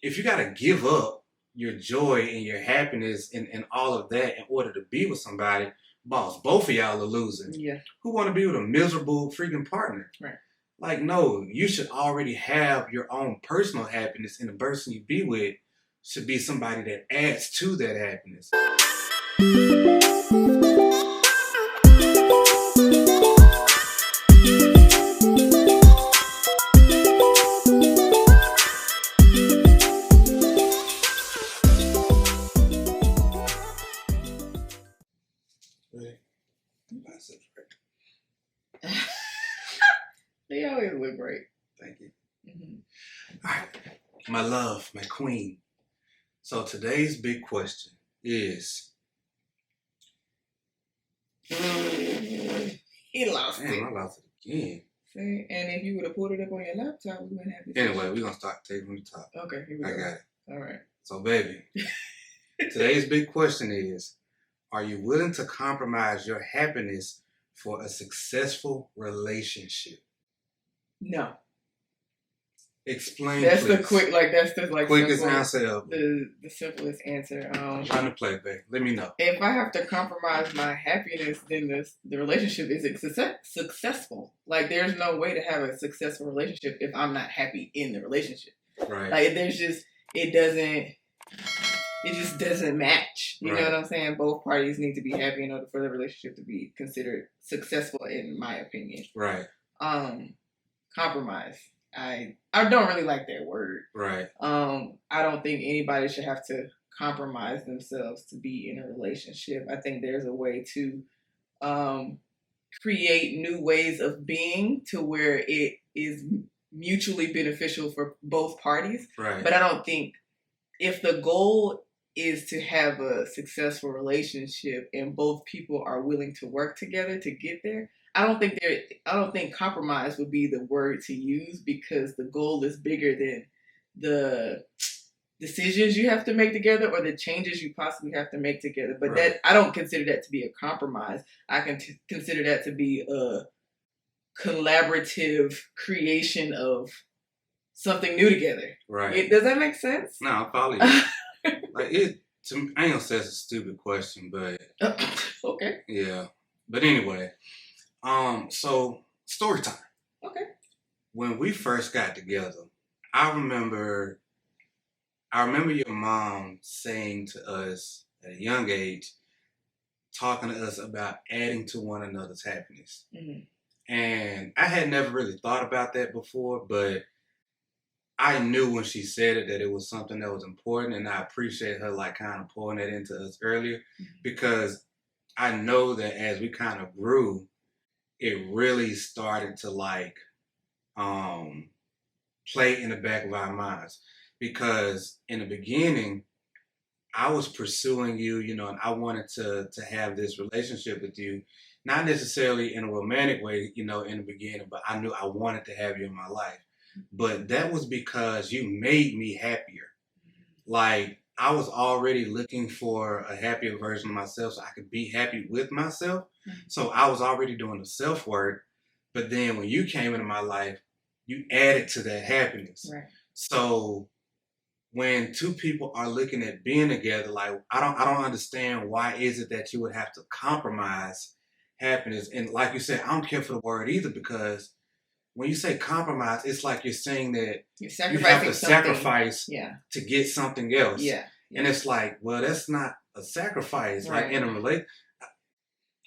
if you got to give up your joy and your happiness and all of that in order to be with somebody, boss, both of y'all are losing. Yeah. Who want to be with a miserable freaking partner? Right. Like, no, you should already have your own personal happiness, and the person you be with should be somebody that adds to that happiness. They always look great. Thank you. All right, my love, my queen. So today's big question is... He lost it. I lost it again. See, and if you would have pulled it up on your laptop, we wouldn't have it. Anyway, we're going to start taking from the top. Okay, here we go. I got it. All right. So, baby, today's big question is, are you willing to compromise your happiness for a successful relationship? No. Explain, that's please. the quick, like, that's the, like, quickest simple, answer ever. The simplest answer. I'm trying to play, babe. Let me know. If I have to compromise my happiness, then the relationship isn't successful. Like, there's no way to have a successful relationship if I'm not happy in the relationship. Right. Like, it just doesn't match. You know what I'm saying? Both parties need to be happy in order for the relationship to be considered successful, in my opinion. Right. Compromise. I don't really like that word. Right. I don't think anybody should have to compromise themselves to be in a relationship. I think there's a way to create new ways of being to where it is mutually beneficial for both parties. Right. But I don't think if the goal is to have a successful relationship and both people are willing to work together to get there, I don't think compromise would be the word to use, because the goal is bigger than the decisions you have to make together or the changes you possibly have to make together. But right. I don't consider that to be a compromise. I can consider that to be a collaborative creation of something new together. Right. Does that make sense? No, I follow you. Like, I ain't gonna say it's a stupid question, but okay. Yeah. But anyway. So story time. Okay. When we first got together, I remember your mom saying to us at a young age, talking to us about adding to one another's happiness. Mm-hmm. And I had never really thought about that before, but I knew when she said it that it was something that was important, and I appreciate her like kind of pouring that into us earlier, because I know that as we kind of grew, it really started to like play in the back of our minds. Because in the beginning, I was pursuing you, and I wanted to have this relationship with you, not necessarily in a romantic way, in the beginning, but I knew I wanted to have you in my life. But that was because you made me happier. Like, I was already looking for a happier version of myself so I could be happy with myself. So I was already doing the self-work. But then when you came into my life, you added to that happiness. Right. So when two people are looking at being together, like, I don't understand why is it that you would have to compromise happiness. And like you said, I don't care for the word either, because when you say compromise, it's like you're saying that you have to sacrifice to get something else. Yeah. And it's like, well, that's not a sacrifice. Right. Like, in a relationship,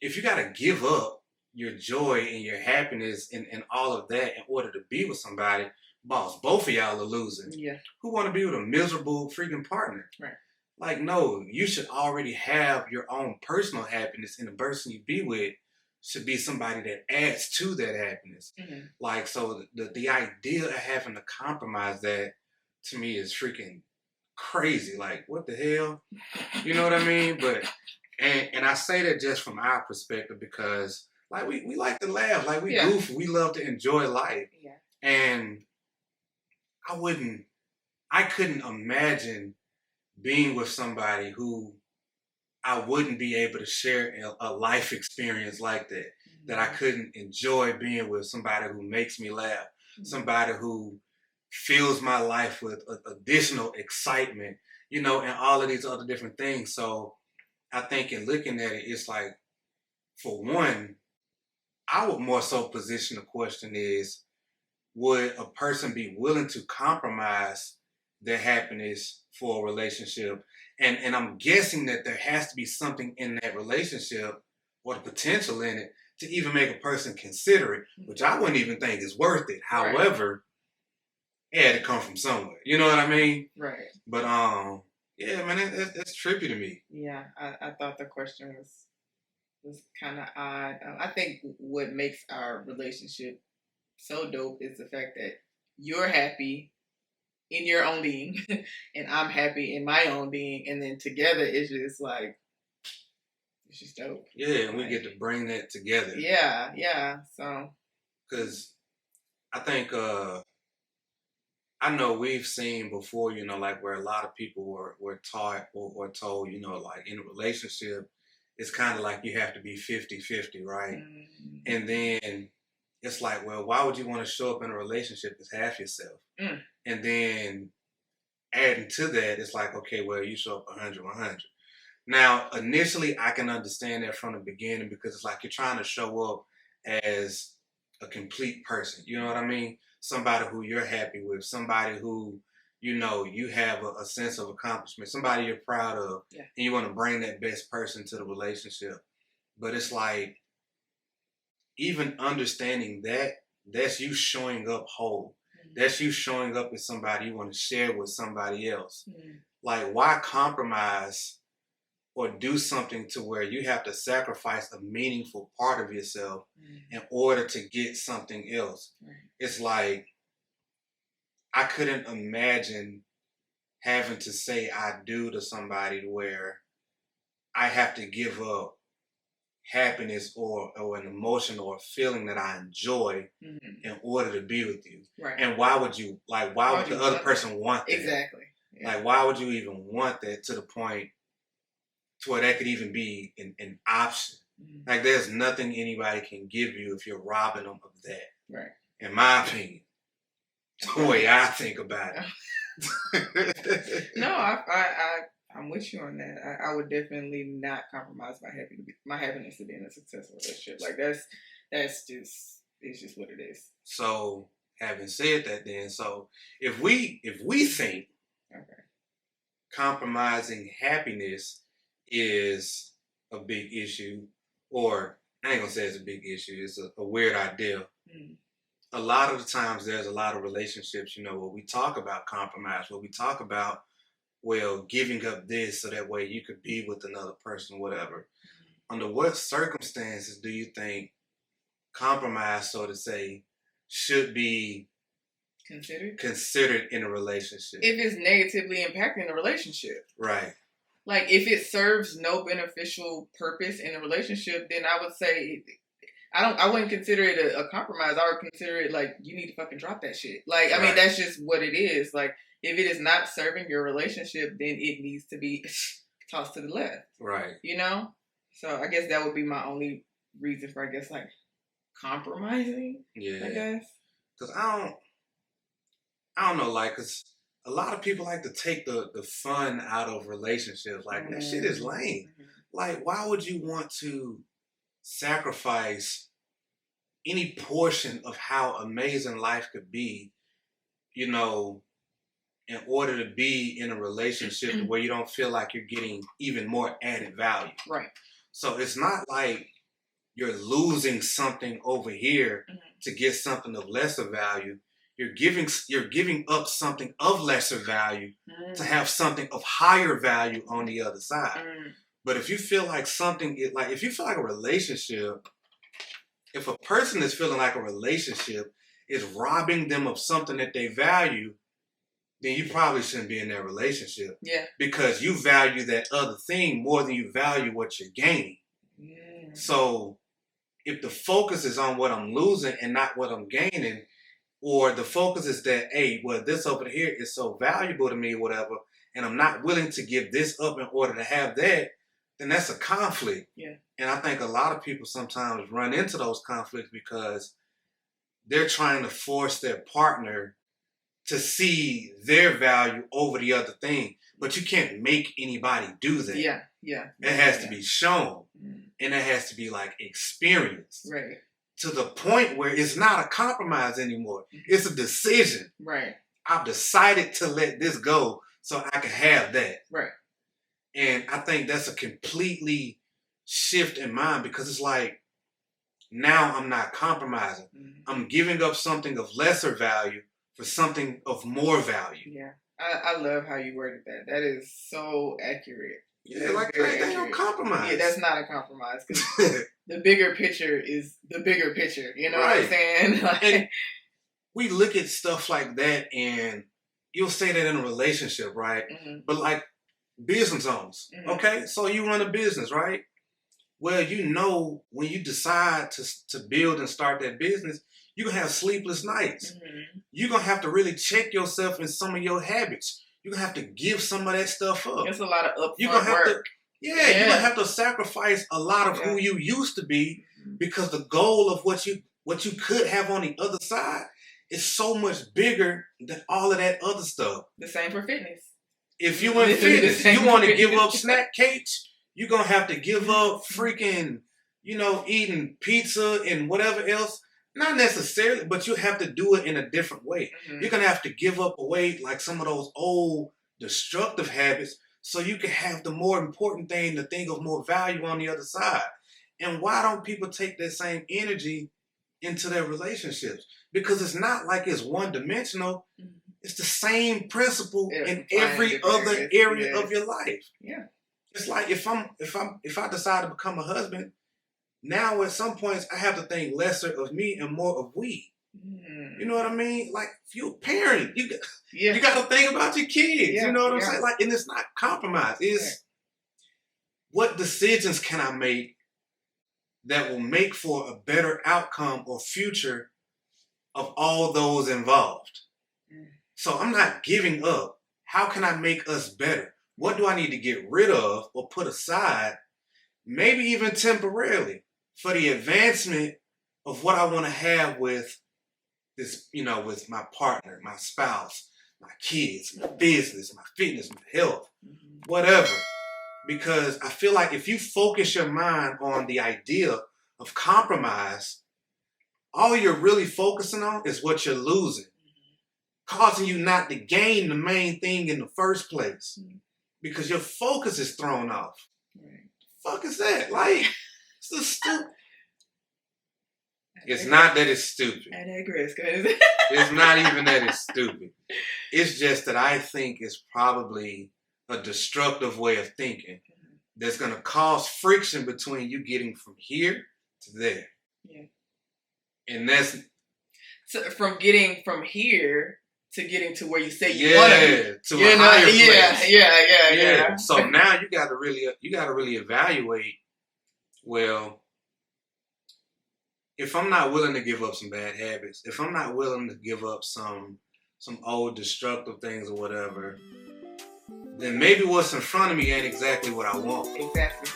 if you got to give up your joy and your happiness and all of that in order to be with somebody, boss, both of y'all are losing. Yeah. Who want to be with a miserable freaking partner? Right. Like, no, you should already have your own personal happiness, and the person you be with should be somebody that adds to that happiness. Mm-hmm. Like, so the idea of having to compromise that, to me, is freaking crazy. Like, what the hell? You know what I mean? But, and I say that just from our perspective, because, like, we like to laugh. Like, we goof. We love to enjoy life. Yeah. And I couldn't imagine being with somebody who I wouldn't be able to share a life experience like that. That I couldn't enjoy being with somebody who makes me laugh, somebody who fills my life with additional excitement, you know, and all of these other different things. So I think in looking at it, it's like, for one, I would more so position the question is, would a person be willing to compromise their happiness for a relationship? And I'm guessing that there has to be something in that relationship or the potential in it to even make a person consider it, which I wouldn't even think is worth it. Right. However, it had to come from somewhere. You know what I mean? Right. But yeah, man, that's trippy to me. Yeah, I thought the question was kind of odd. I think what makes our relationship so dope is the fact that you're happy in your own being and I'm happy in my own being, and then together it's just like, it's just dope. Yeah, and we get to bring that together. Yeah. So, because I think I know we've seen before, you know, like where a lot of people were taught or told, you know, like in a relationship, it's kind of like you have to be 50-50, right? mm, And then it's like, well, why would you want to show up in a relationship as half yourself? mm, And then adding to that, it's like, okay, well, you show up 100. Now, initially, I can understand that from the beginning because it's like you're trying to show up as a complete person. You know what I mean? Somebody who you're happy with, somebody who, you know, you have a sense of accomplishment, somebody you're proud of, yeah. and you want to bring that best person to the relationship. But it's like, even understanding that, that's you showing up whole. That's you showing up as somebody you want to share with somebody else. Like, why compromise or do something to where you have to sacrifice a meaningful part of yourself in order to get something else? It's like, I couldn't imagine having to say I do to somebody where I have to give up happiness or an emotion or a feeling that I enjoy in order to be with you. Right. And why would you, like, why would the other person want that? Exactly. Yeah. Like, why would you even want that to the point to where that could even be an option? Like, there's nothing anybody can give you if you're robbing them of that. Right. In my opinion, the way I think about it. No, I'm with you on that. I would definitely not compromise my happiness to be in a successful relationship. Like that's just, it's just what it is. So, having said that, then, so if we think compromising happiness is a big issue, or I ain't gonna say it's a big issue, it's a weird idea. A lot of the times there's a lot of relationships, you know, where we talk about compromise, where we talk about, well, giving up this so that way you could be with another person, whatever. Under what circumstances do you think compromise, so to say, should be considered in a relationship? If it's negatively impacting the relationship. Right. Like, if it serves no beneficial purpose in the relationship, then I would say I wouldn't consider it a compromise. I would consider it like, you need to fucking drop that shit. Like, I mean, that's just what it is. Like, if it is not serving your relationship, then it needs to be tossed to the left. Right. You know? So I guess that would be my only reason for, I guess, like, compromising. Yeah. I guess. Because I don't know, like, because a lot of people like to take the fun out of relationships. Like, that shit is lame. Like, why would you want to sacrifice any portion of how amazing life could be, you know, in order to be in a relationship where you don't feel like you're getting even more added value? Right. So it's not like you're losing something over here to get something of lesser value. You're giving up something of lesser value to have something of higher value on the other side. But if you feel like if you feel like a relationship, if a person is feeling like a relationship is robbing them of something that they value, then you probably shouldn't be in that relationship. Yeah. Because you value that other thing more than you value what you're gaining. Yeah. So if the focus is on what I'm losing and not what I'm gaining, or the focus is that, hey, well, this over here is so valuable to me, whatever, and I'm not willing to give this up in order to have that, then that's a conflict. Yeah. And I think a lot of people sometimes run into those conflicts because they're trying to force their partner to see their value over the other thing. But you can't make anybody do that. Yeah. It has to be shown. And it has to be like experienced. Right. To the point where it's not a compromise anymore. It's a decision. Right. I've decided to let this go so I can have that. Right. And I think that's a completely shift in mind, because it's like, now I'm not compromising. I'm giving up something of lesser value for something of more value. Yeah. I love how you worded that. That is so accurate. Yeah, like they don't compromise. Yeah, that's not a compromise. Because the bigger picture is the bigger picture. You know what I'm saying? And we look at stuff like that, and you'll say that in a relationship, right? But like business owners, okay? So you run a business, right? Well, you know, when you decide to build and start that business, you're going to have sleepless nights. You're going to have to really check yourself in some of your habits. You're going to have to give some of that stuff up. It's a lot of upfront you're gonna have work. You're going to have to sacrifice a lot of who you used to be, because the goal of what you could have on the other side is so much bigger than all of that other stuff. The same for fitness. If you in fitness, you want to give up snack cakes, you're going to have to give up freaking, eating pizza and whatever else. Not necessarily, but you have to do it in a different way. You're going to have to give up away like some of those old destructive habits so you can have the more important thing, the thing of more value on the other side. And why don't people take that same energy into their relationships? Because it's not like it's one-dimensional. It's the same principle in every other area of your life. Yeah. It's like if I decide to become a husband, now at some points I have to think lesser of me and more of we. You know what I mean? Like if you're a parent, you got to think about your kids. You know what I'm saying? Like, and it's not compromise. It's what decisions can I make that will make for a better outcome or future of all those involved. So I'm not giving up. How can I make us better? What do I need to get rid of or put aside, maybe even temporarily, for the advancement of what I want to have with this, with my partner, my spouse, my kids, my business, my fitness, my health, whatever. Because I feel like if you focus your mind on the idea of compromise, all you're really focusing on is what you're losing, causing you not to gain the main thing in the first place. Because your focus is thrown off. Fuck is that? Like, it's just stupid. It's not that it's stupid. I digress, guys. It's not even that it's stupid. It's just that I think it's probably a destructive way of thinking that's going to cause friction between you getting from here to there. Yeah. And that's... So from getting from here to getting to where you say you want to be. To a higher place. Yeah. So now you got to really evaluate, well, if I'm not willing to give up some bad habits, if I'm not willing to give up some old destructive things or whatever, then maybe what's in front of me ain't exactly what I want. Exactly.